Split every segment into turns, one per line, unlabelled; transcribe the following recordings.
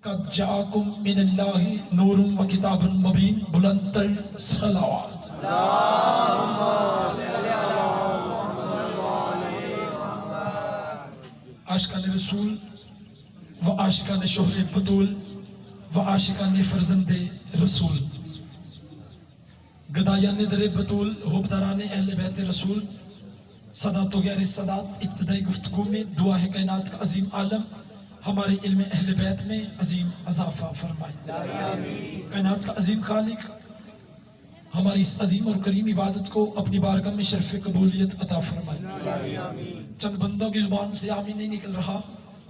قد جاءکم من اللہ نور و کتاب مبین، بلند تر صلوات۔ عاشقان رسول و عاشقان شوہر بطول و عاشقان فرزند رسول، گدایان در بطول، حبداران اہل بیت رسول، سادات و غیر سادات، ابتدائی گفتگو میں دعا ہے کائنات کا عظیم عالم ہمارے علم اہل بیت میں عظیم اضافہ فرمائے۔ کائنات کا عظیم خالق ہماری اس عظیم اور کریم عبادت کو اپنی بارگاہ میں شرف قبولیت عطا فرمائے۔ چند بندوں کی زبان سے آمین نہیں نکل رہا،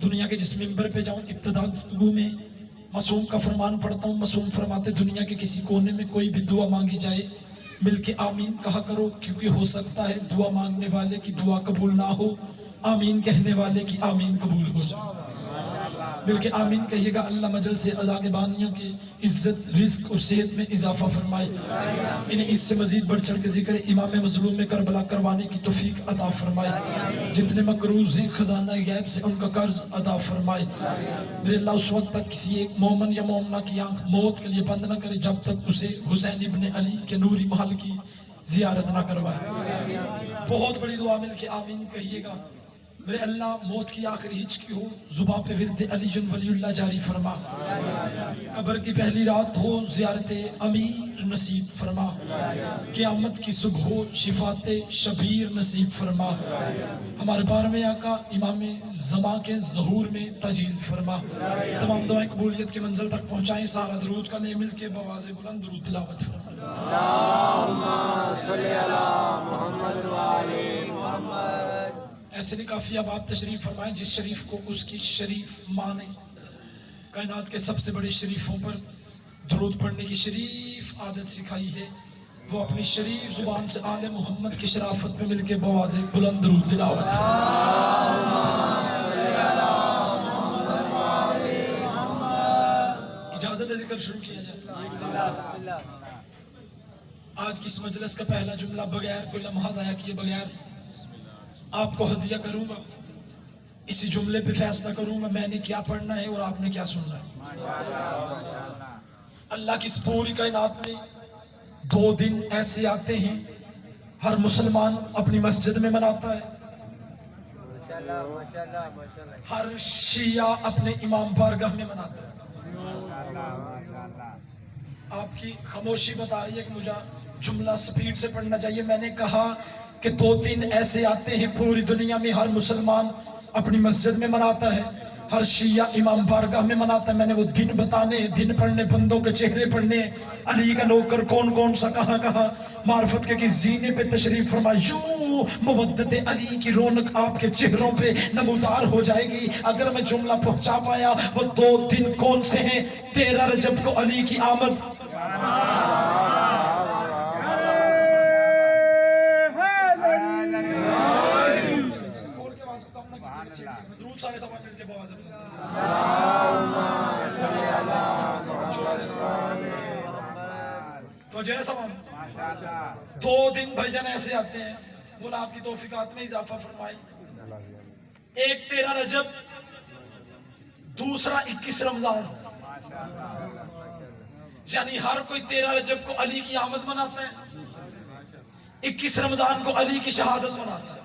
دنیا کے جس ممبر پہ جاؤں ابتدا گفتگو میں معصوم کا فرمان پڑھتا ہوں، معصوم فرماتے دنیا کے کسی کونے میں کوئی بھی دعا مانگی جائے مل کے آمین کہا کرو، کیونکہ ہو سکتا ہے دعا مانگنے والے کی دعا قبول نہ ہو، آمین کہنے والے کی آمین قبول ہو جائے۔ مل کے آمین کہیے گا۔ اللہ مجل سے ادا کے بانیوں کی عزت، رزق اور صحت میں اضافہ فرمائے، انہیں اس سے مزید بڑھ چڑھ کے ذکر امام مظلوم میں کربلا کروانے کی توفیق عطا فرمائے، جتنے مقروض ہیں خزانہ غیب سے ان کا قرض ادا فرمائے۔ میرے اللہ اس وقت تک کسی ایک مومن یا مومنہ کی آنکھ موت کے لیے بند نہ کرے جب تک اسے حسین ابن علی کے نوری محل کی زیارت نہ کروائے۔ بہت بڑی دعا، مل کے آمین کہیے گا۔ میرے اللہ موت کی آخری ہچکی ہو، زباں پہ ورد علی جن ولی اللہ جاری فرما، قبر کی پہلی رات ہو زیارت امیر نصیب فرما، قیامت کی صبح ہو شفاعت شبیر نصیب فرما، ہمارے بارہویں آقا امام زمان کے ظہور میں تجلیل فرما، تمام دعائیں قبولیت کے منزل تک پہنچائیں۔ سارا درود کا لے مل کے بواز بلند درود تلاوت فرمائیں۔
اللہم صلی علی محمد و آل محمد۔
ایسے نہیں کافی، اب آپ تشریف فرمائیں جس شریف کو اس کی شریف ماں نے کائنات کے سب سے بڑے شریفوں پر درود پڑھنے کی شریف عادت سکھائی ہے، وہ اپنی شریف زبان سے آل محمد کی شرافت میں مل کے بواز بلند درود تلاوت اجازت ہے ذکر شروع کیا جائے۔ آج کی اس مجلس کا پہلا جملہ بغیر کوئی لمحہ ضائع کیے بغیر آپ کو ہدیہ کروں گا، اسی جملے پہ فیصلہ کروں گا میں نے کیا پڑھنا ہے اور آپ نے کیا سننا ہے۔ اللہ کی اس پوری کائنات میں 2 دن ایسے آتے ہیں ہر مسلمان اپنی مسجد میں مناتا ہے، ہر شیعہ اپنے امام بارگاہ میں مناتا ہے۔ آپ کی خاموشی بتا رہی ہے کہ مجھے جملہ سپیڈ سے پڑھنا چاہیے۔ میں نے کہا کہ 2 دن ایسے آتے ہیں پوری دنیا میں ہر مسلمان اپنی مسجد میں مناتا ہے، ہر شیعہ امام بارگاہ میں مناتا ہے۔ میں نے وہ دن بتانے، دن پڑھنے، بندوں کے چہرے پڑھنے، علی کا نوکر کون کون سا کہاں کہاں معرفت کے کس زینے پہ تشریف فرمائے، یوں مودت علی کی رونق آپ کے چہروں پہ نمودار ہو جائے گی اگر میں جملہ پہنچا پایا۔ وہ 2 دن کون سے ہیں؟ 13 رجب کو علی کی آمد، تو جیسا 2 دن بھائی جان ایسے آتے ہیں، مولا آپ کی توفیقات میں اضافہ فرمائی۔ ایک 13 رجب، دوسرا 21 رمضان، یعنی ہر کوئی 13 رجب کو علی کی آمد مناتا ہے، 21 رمضان کو علی کی شہادت مناتا ہے۔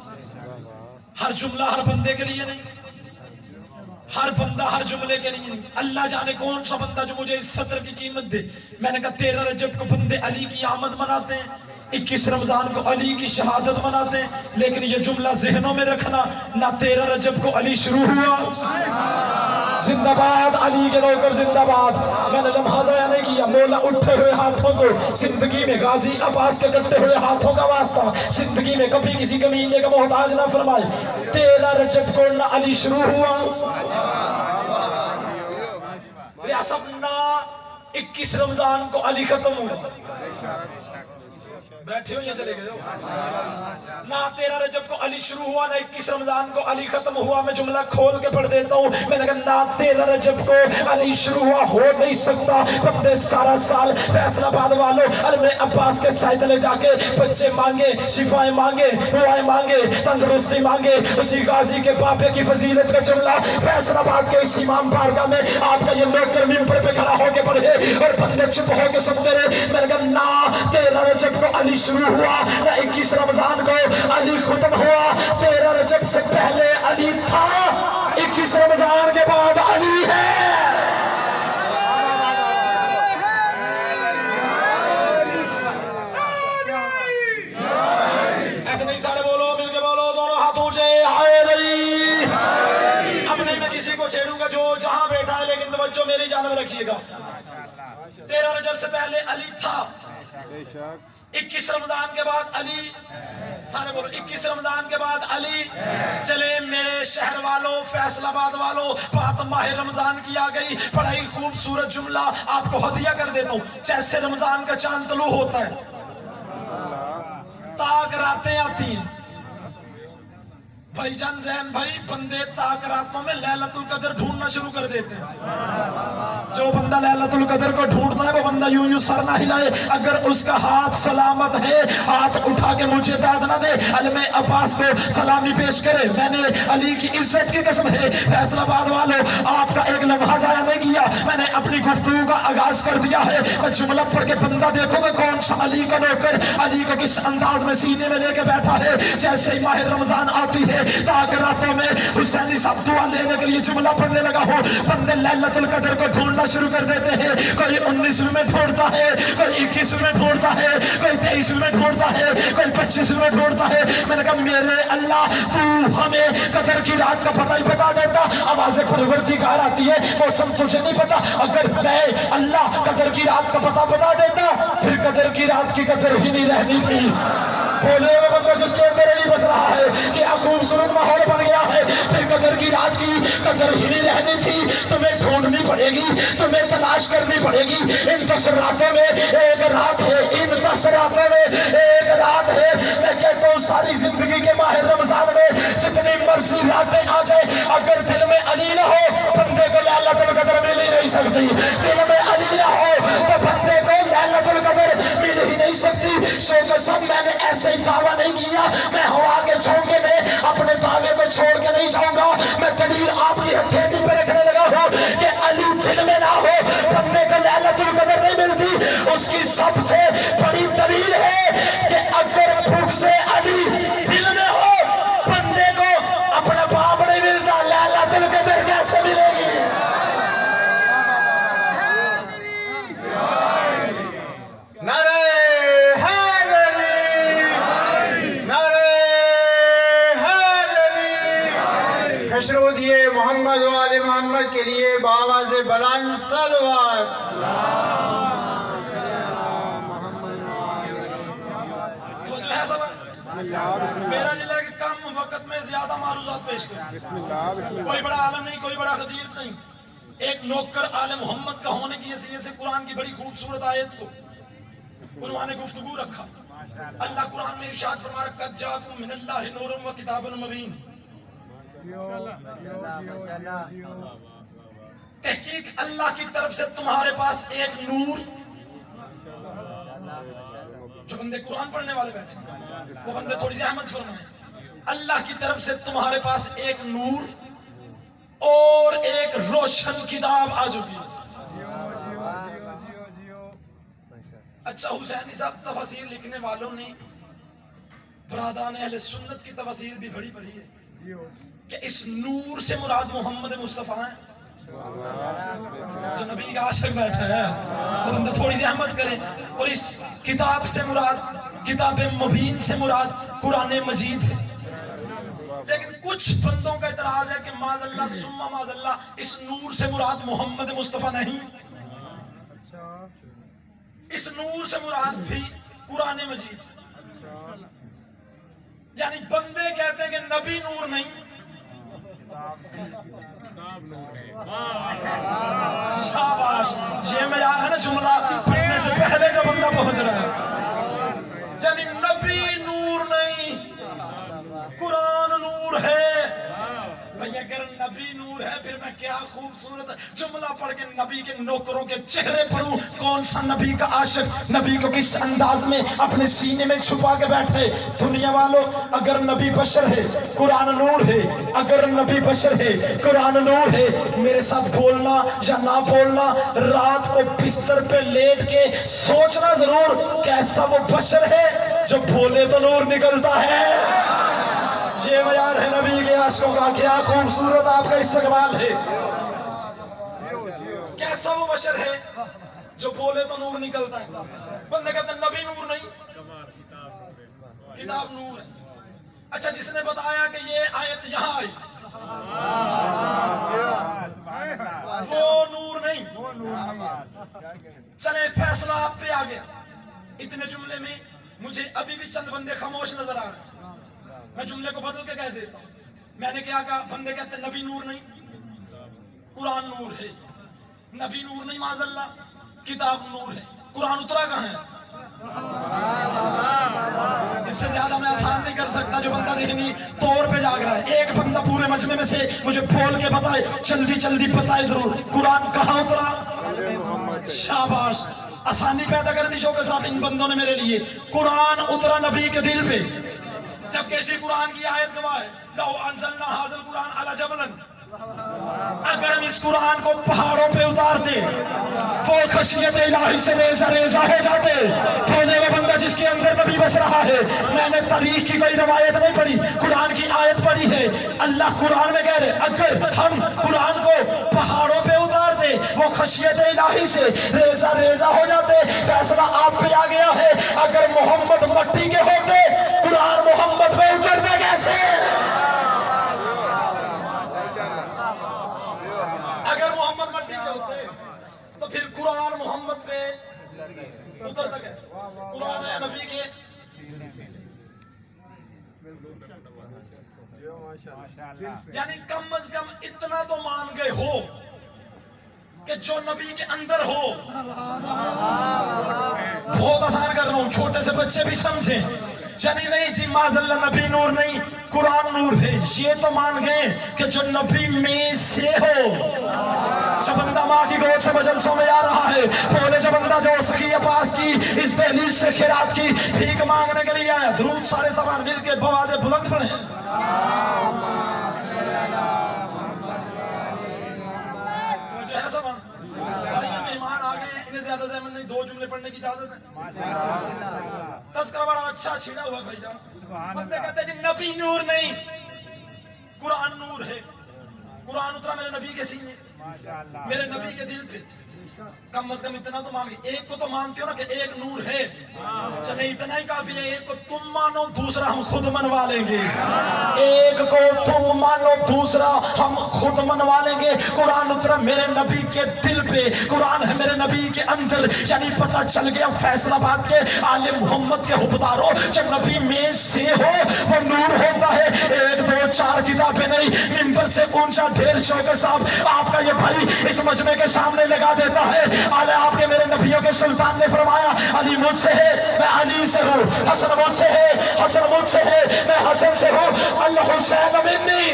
ہر جملہ ہر بندے کے لیے نہیں، ہر بندہ ہر جملے کے لیے نہیں۔ اللہ جانے کون سا بندہ جو مجھے اس سطر کی قیمت دے۔ میں نے کہا 13 رجب کو بندے علی کی آمد مناتے ہیں، 21 رمضان کو علی کی شہادت مناتے ہیں، لیکن یہ جملہ ذہنوں میں رکھنا، نہ 13 رجب کو علی شروع ہوا، زندہ باد علی کے نوکر زندہ باد۔ میں نے لمحہ ضائع نہیں کیا، مولا اٹھے ہوئے ہاتھوں کو زندگی میں غازی عباس کے کٹے ہوئے ہاتھوں کا واسطہ زندگی میں کبھی کسی کمینے کا محتاج نہ فرمائے۔ 13 رجب کو نہ علی شروع ہوا، ریاست نہ 21 رمضان کو علی ختم ہوا۔ बैठे हो या चले गए हो? ना 13 रजब को अली शुरू हुआ ना 21 रमजान को अली खत्म हुआ। मैं जुमला खोल के पढ़ देता हूँ। मैंने कहा ना 13 रजब को अली शुरू हुआ, हो नहीं सकता। बंदे सारा साल फैसलाबाद वालों अलमे अब्बास के साथ ले जाके बच्चे मांगे, शिफाएं मांगे, दुआएं मांगे, तंदुरुस्ती मांगे। उसी गाजी के बाबे की फजीलत का जुमला फैसलाबाद के इस इमाम बारगाह में आपका ये नौकर मिंबर पे खड़ा होके पढ़े और बंदे चुप होके सुनते रहे। मैंने कहा ना 13 रजब को अली शुरू हुआ ना 21 रमजान को अली खत्म हुआ। 13 रजब से पहले अली था, 21 रमजान के बाद अली है। ऐसे नहीं, सारे बोलो, मिलके बोलो, दोनों हाथ ऊंचे, हैदरी। अब नहीं मैं किसी को छेड़ूंगा, जो जहां बैठा है, लेकिन तवज्जो मेरी जानब रखिएगा। 13 रजब से पहले अली था, 21 रमजान के बाद अली, सारे बोलो 21 रमजान के बाद अली। चले मेरे शहर वालों, फैसलाबाद वालों, बात माह रमजान की आ गई। बड़ा ही खूबसूरत जुमला आपको हदिया कर देता हूँ। जैसे रमजान का चांद तलू होता है, ताक रातें आती हैं। भाईजान जैन भाई, बंदे ताक रातों में लैलतुल कदर ढूंढना शुरू कर देते हैं। जो बंदा लैलतुल कदर को ढूंढता है वो बंदा यूं यूं सर ना हिलाए। अगर उसका हाथ सलामत है, हाथ उठा के मुझे दाद ना दे, अलमे अब्बास को सलामी पेश करे। मैंने अली की इज्जत की कसम है, फैसलाबाद वालों आपका एक लम्हा जाया नहीं किया। मैंने अपनी गुफ्तगू का आगाज कर दिया है। मैं जुमला पढ़ के बंदा देखोगे कौन सा अली का नौकर अली को किस अंदाज में सीने में लेके बैठा है। जैसे ही माह रमजान आती है, ताक रातों में हुसैनी साहब दुआ लेने के लिए जुमला पढ़ने लगा हो, बंदे लैलतुल कदर को ढूंढना शुरू कर देते हैं। कोई 19वीं में ढूंढता है, कोई 21वीं में ढूंढता है, कोई 23वीं में ढूंढता है, कोई 25वीं में ढूंढता है। मैंने कहा मेरे अल्लाह तू हमें कदर की रात का पता ही बता देता। आवाज़ परवरदिगार आती है, मौसम तुझे नहीं पता। अगर मैं अल्लाह कदर की रात का पता बता देता, फिर कदर की रात की कदर ही नहीं रहनी थी। बोले वो बंदा जिसके अंदर नहीं बस रहा है, क्या खूबसूरत माहौल बन गया है। फिर कदर की रात की कदर ही नहीं रहनी थी। तुम्हें ढूंढनी पड़ेगी, तुम्हें तलाश करनी पड़ेगी। इन 10 रातों में एक रात है, इन 10 रातों में एक रात है। मैं कहता हूँ सारी जिंदगी के माह रमजान में जितनी मर्जी रातें आ जाए, अगर दिल में अली ना हो बंदे को लैलतुल कदर मिल ही नहीं सकती। दिल में अली ना हो तो बंदे को लैलतुल कदर मिल ही नहीं सकती। सोचो सब मैंने ऐसे ही दावा नहीं किया, मैं हवा के झोंके में अपने दावे को छोड़ के नहीं जाऊंगा। मैं दलील आपकी हथेली पे रखने लगा हूं कि अली दिल में ना हो बंदे को लैलतुल कदर नहीं मिलती। उसकी सबसे बड़ी दलील है कि अगर भूख से अली दिल में हो बंदे को अपना बाप नहीं मिलता, लैलतुल कदर कैसे मिलेगी?
दिए मोहम्मद वाले मोहम्मद के लिए बावाज़ बुलंद सलवात।
तो जो है सब मेरा दिल है कि कम वक्त में ज्यादा मारूजात पेश करें। कोई बड़ा आलम नहीं, कोई बड़ा खतीब नहीं, एक नौकर आले मोहम्मद का होने की हैसियत से कुरान की बड़ी खूबसूरत आयत को उन्होंने गुफ्तगू रखा। अल्लाह कुरान में इरशाद फरमा रहा है, कद जाकुम मिनल्लाहि नूरुन व किताबुन मुबीन। तहकीक अल्लाह की तरफ से तुम्हारे पास एक नूर, जो बंदे कुरान पढ़ने वाले बैठे वो बंदे थोड़ी सी अहमद फरमाए। अल्लाह की तरफ से तुम्हारे पास एक नूर और एक रोशन किताब आ चुकी है। अच्छा, हुसैनी साहब तफसीर लिखने वालों ने बरादरान अहले सुन्नत की तफसीर भी बड़ी पढ़ी है कि इस नूर से मुराद मोहम्मद मुस्तफा है। जो नबी का आशिक बैठा है वो बंदा थोड़ी सी अहमद करे। और इस किताब से मुराद, किताब मुबीन से मुराद कुरान मजीद है। लेकिन कुछ बंदों का इतराज है कि माज़अल्लाह सुम्मा माज़अल्लाह, इस नूर से मुराद मोहम्मद मुस्तफा नहीं, इस नूर से मुराद भी कुरान मजीद। यानी बंदे कहते हैं कि नबी नूर नहीं, शाबाश, ये मयार है ना जुमला पढ़ने से पहले जो बंदा पहुंच रहा है। यानी नबी नूर है, फिर मैं क्या खूबसूरत जुमला पढ़ के नबी के नौकरों के चेहरे पढ़ूं। कौन सा नबी का आशिक नबी को किस अंदाज में अपने सीने में छुपा के बैठे। दुनिया वालों, अगर नबी बशर है कुरान नूर है, अगर नबी बशर है कुरान नूर है, मेरे साथ बोलना या ना बोलना, रात को बिस्तर पे लेट के सोचना जरूर कैसा वो बशर है जो बोले तो नूर निकलता है। ये मयार है नबी के आशिकों का। क्या खूबसूरत आपका इस्तकबाल है। कैसा वो बशर है जो बोले तो नूर निकलता है। बंदे कहते हैं नबी नूर नहीं, किताब नूर है। अच्छा, जिसने बताया कि ये आयत यहाँ आई वो नूर नहीं। चले, फैसला आप पे आ गया। इतने जुमले में मुझे अभी भी चंद बंदे खामोश नजर आ रहे हैं। मैं जुमले को बदल के कह देता हूं। मैंने क्या कहा? बंदे कहते हैं नबी नूर नहीं, कुरान नूर है। नबी नूर नहीं माज़अल्लाह, किताब नूर है। कुरान उतरा कहां है? इससे ज्यादा मैं आसान नहीं कर सकता। जो बंदा ज़हनी तौर पे जाग रहा है, एक बंदा पूरे मजमे में से मुझे बोल के बताए, जल्दी जल्दी बताए जरूर, कुरान कहां उतरा? शाबाश, आसानी पैदा कर दी शौकत साहब इन बंदों ने मेरे लिए। कुरान उतरा नबी के दिल पे, जब कैसी कुरान की आयत गवाह है, लौ अंज़लना हाज़ल कुरान अला जबलन, अगर हम इस कुरान को पहाड़ों पे उतारते वो खशियत इलाही से रेजा रेजा हो जाते। होने वो बंदा जिसके अंदर नबी बस रहा है। मैंने तारीख की कोई रवायत नहीं पढ़ी, कुरान की आयत पढ़ी है। अल्लाह कुरान में कह रहे अगर हम कुरान को पहाड़ों पे उतार दे वो खशियत इलाही से रेजा रेजा हो जाते। फैसला आप पे आ गया है। अगर मोहम्मद मट्टी के होते, कुरान मोहम्मद पे उतरते कैसे? अगर मोहम्मद मट्टी के होते तो फिर कुरान मोहम्मद पे उतरता कैसे? कुरान है नबी के। यानी कम अज कम इतना तो मान गए हो कि जो नबी के अंदर हो। बहुत आसान कर रहा हूं, छोटे से बच्चे भी समझे। यानी नहीं जी माज़अल्लाह नबी नूर नहीं, कुरान नूर है। ये तो मान गए कि जो नबी में से हो। जब बंदा माँ की गोद से मजलसों में आ रहा है, बोले जब बंदा जो सखी पास की इस दहलीज से खिरात की भीख मांगने के लिए आया, दुरूद सारे सामान मिल के बवाज़े बुलंद पड़े। तो जो है सामान मेहमान आ गए, इन्हें ज्यादा जहमत नहीं, दो जुमले पढ़ने की इजाजत है। तज़किरा बड़ा अच्छा छिड़ा हुआ भाईजान। बंदे कहते हैं जी नबी नूर नहीं, कुरान नूर है। कुरान उतरा मेरे नबी के सीने, मेरे नबी के दिल पे। कम अज कम इतना तो मान, एक को तो मानते हो ना कि एक नूर है। चले इतना ही काफी है। एक को तुम मानो, दूसरा हम खुद मनवा लेंगे। एक को तुम मानो, दूसरा हम खुद मनवा लेंगे। कुरान उतरा मेरे नबी के दिल पे, कुरान है मेरे नबी के अंदर। यानी पता चल गया फैसलाबाद के आले मोहम्मद के हुक्मदारों, जब नबी में से हो वो नूर होता है। एक दो चार किताबें नहीं, मिंबर से ऊंचा ढेर शौकत साहब आपका ये भाई इस मजमे के सामने लगा देता है। आले आपके मेरे नबियों के सुल्तान ने फरमाया अली मुझसे है, मैं अली से हूँ। हसन मुझसे है, हसन मुझसे है, मैं हसन से हूँ। अल हुसैन मिन्नी।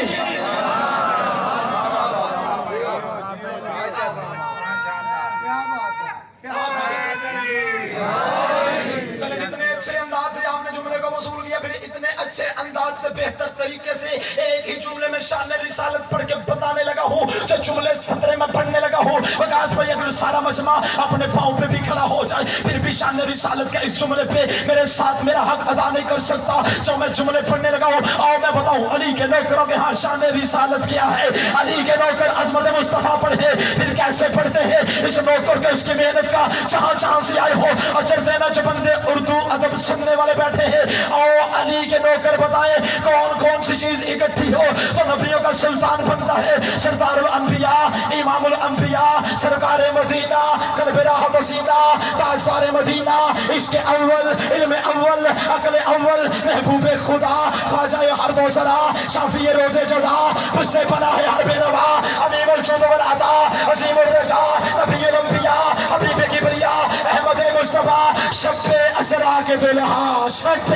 चले, जितने अच्छे अंदाज से आपने जुमले को वसूल किया, फिर इतने अच्छे अंदाज से बेहतर तरीके से एक ही जुमले में शान रिसालत पढ़ के बताने लगा हूँ। जो जुमले सतरे में पढ़ने लगा हूँ, वकास भाई अगर सारा मजमा अपने पाँव पे भी खड़ा हो जाए फिर भी शान रिसालत के इस जुमले पे मेरे साथ मेरा हक अदा नहीं कर सकता। जो मैं जुमले पढ़ने लगा हूँ, आओ मैं बताऊँ अली के नौकरों के हाँ शान रिसालत क्या है। अली के नौकर अजमत मुस्तफा पढ़े, फिर कैसे पढ़ते हैं इस नौकर के उसकी मेहनत का जहाँ जहाँ से आए हो अजर देना। जो बंदे उर्दू अदब सुनने वाले बैठे हैं, आओ अली के नौकर बताए कौन कौन सी चीज इकट्ठी हो तो नबियों का सुल्तान बनता है। सरदारुल अंबिया, इमामुल अंबिया, सरकार मदीना, कल्ब राहत सीना, ताजदार मदीना, इश्क अव्वल, इल्म अव्वल, अकल अव्वल, महबूब खुदा, ख्वाजा हर दोसरा, शाफी रोजे जजा, पुश्ते पनाह हर बेनवा, अमीमुल जुद वल अता, अजीमुर रजा, नबीउल अंबिया, हबीब किबरिया, अहमद मुस्तफा, शब्बे असरा, کے دلہا شب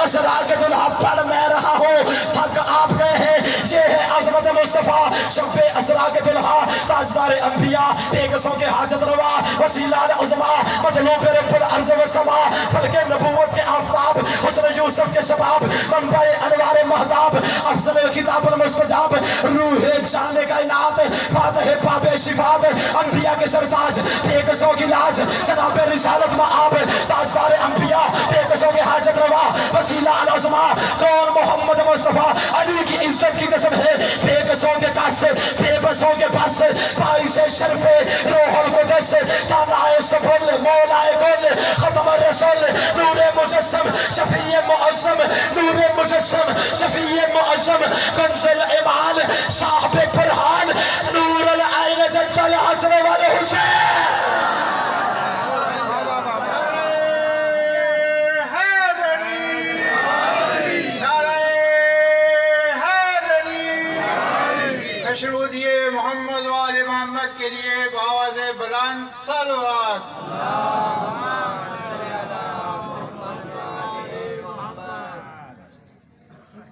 اسرا کے دلہا پڑھ میں رہا ہوں تھک آپ گئے ہیں یہ ہے عظمت مصطفیٰ شب اسرا کے دلہا تاجدار انبیاء پیغسوں کے حاجت روا وسیلہ عظما مطلوب رب الارض و سما فلک نبوت کے آفتاب حسن یوسف کے شباب منبع انوار مہتاب افضل الخطاب المستجاب روح جان کائنات فاتح باب شفاعت انبیاء کے سرتاج پیغسوں کی لاج جناب رسالت مآب تاجدار انبیاء پیغسوں کے حاجت روا وسیلہ العظما کون محمد مصطفیٰ علی کی عزت کی قسم ہے پیغسوں کے کاس بے بسوں کے پاس باعث شرف روح القدس تانائے سفل مولائے گل ختم الرسول نور مجسم شفیع معظم نور مجسم شفیع معظم کنز الایمان صاحب برہان نور العین جد الحسن والحسین
مشرودیے محمد و آل محمد کے لیے بآواز بلند صلوات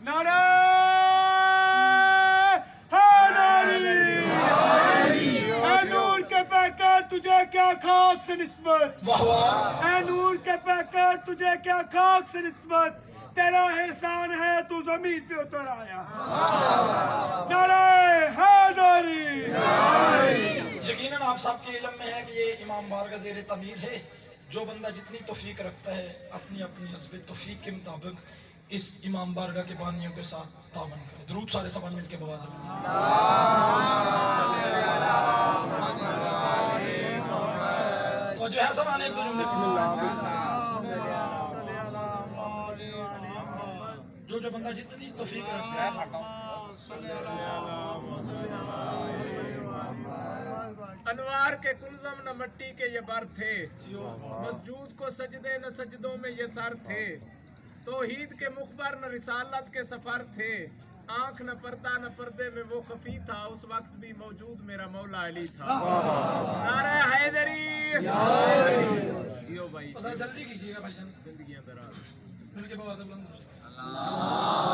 نعرہ حیدری اے نور کے پیکر تجھے کیا خاک سے نسبت
واہ واہ
اے نور کے پیکر تجھے کیا خاک سے نسبت تیرا احسان ہے تو زمین پہ اتر آیا نعرہ حیدری
یقیناً آپ صاحب کے علم میں ہے کہ یہ امام بارگاہ زیر تعمیر ہے جو بندہ جتنی توفیق رکھتا ہے اپنی اپنی حسب توفیق کے مطابق اس امام بارگاہ کے بانیوں کے ساتھ تعاون کرے درود سارے سبان مل کے بواز تو جو ہے سبان ایک دو جملے جو بندہ جتنی توفیق رکھتا ہے
انوار کے کلزم نہ مٹی کے یہ بر تھے مسجود کو سجدے نہ سجدوں میں یہ سر تھے توحید کے مخبر نہ رسالت کے سفر تھے آنکھ نہ پردہ نہ پردے میں وہ خفی تھا اس وقت بھی موجود میرا مولا علی تھا نعرہ حیدری جیو بھائی
جلدی کیجیے گا بھائی جان
زندگیاں دراز
مل کے بواز بلند
اللہ